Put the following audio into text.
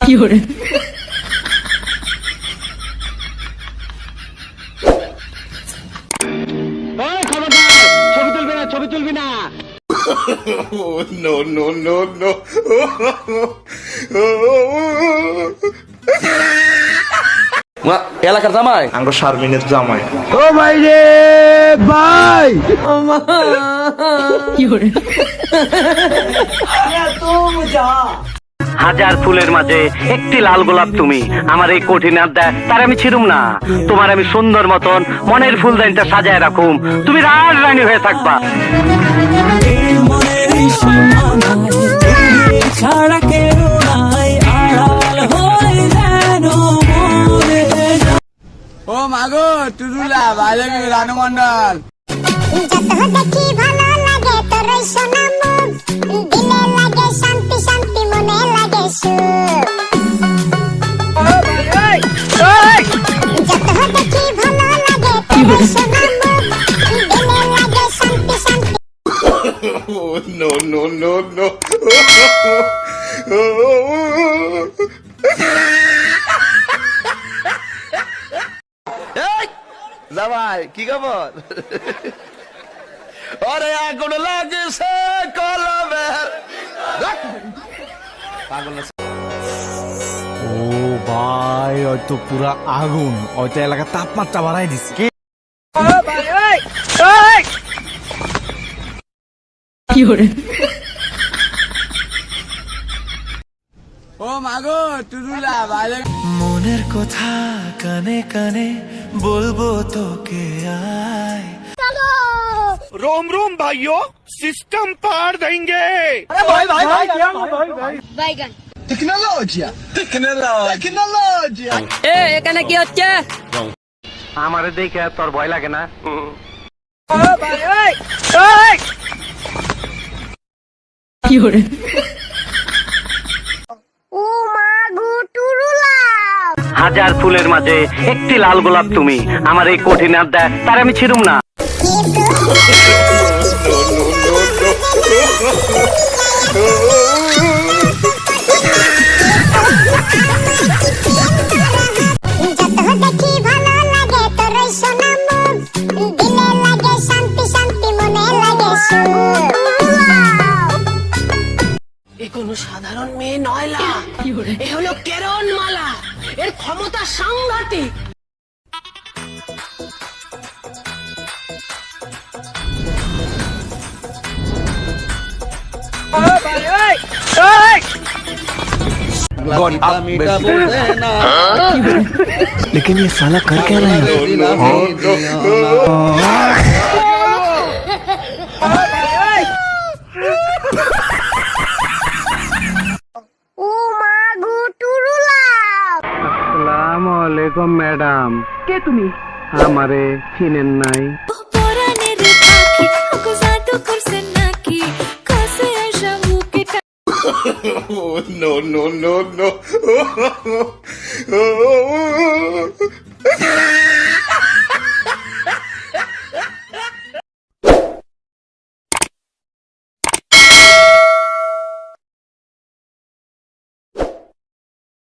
fiore, ছবি তুলবি না, ছবি তুলবি না। Oh, no, no, no, no. এলাকার জামাই আঙ্গ শারমিনের জামাই। ও ভাই রে ভাই, fiore, হাজার ফুলের মাঝে একটি লাল গোলাপ তুমি। আমার এই কঠিন আড্ডা তার আমি ছিড়ুম না। তোমার আমি সুন্দর মতন মনের ফুলদানিটা সাজায় রাখুম। তুমি রাজ রানী হয়ে থাকবা। ও মাগো টুরুলা ভালো রানু মন্ডল যত দেখি ভালো লাগে তোর ওই সোনা মুখ, দিলে লাগে শান্তি শান্তি, মনে লাগে সুখ। যত দেখি ভালো লাগে তোর ওই সোনা মুখ, দিলে লাগে শান্তি শান্তি। Oh, no, no, no, no. জামাই কি খবর? ওরে আগুন লাগছে কলমের। ও ভাই হয়তো পুরা আগুন, হয়তো এলাকার তাপমাত্রা বাড়াই দিচ্ছে। fiore, ও মাগো টুরুলা ভালো মনের কথা কানে কানে বলবো তোকে আয়। रोम रोम भाइयों, सिस्टम पार देंगे। বাইগান টেকনোলজিয়া টেকনোলজিয়া এখানে কি হচ্ছে? আমারে দেখে তোর ভয় লাগে না? fiore, ও মাগো টুরুলা, হাজার ফুলের মাঝে একটি লাল গোলাপ তুমি। আমার এই কঠিন আড্ডা তার আমি ছিড়ুম না। যত দেখি ভালো লাগে তোর ওই সোনা মুখ, দিলে লাগে শান্তি শান্তি, মনে লাগে সুখ। এ কোনো সাধারণ মেয়ে নয়লা, fiore, এ হলো কেরণ মালা। এর ক্ষমতা সাংঘাতিক। लेकिन ये साला कर क्या रहा है? ও মাগো টুরুলা, আসসালামু আলাইকুম ম্যাডাম। কে তুমি? আমারে চিনেন নাই? Oh, no, no, no, no.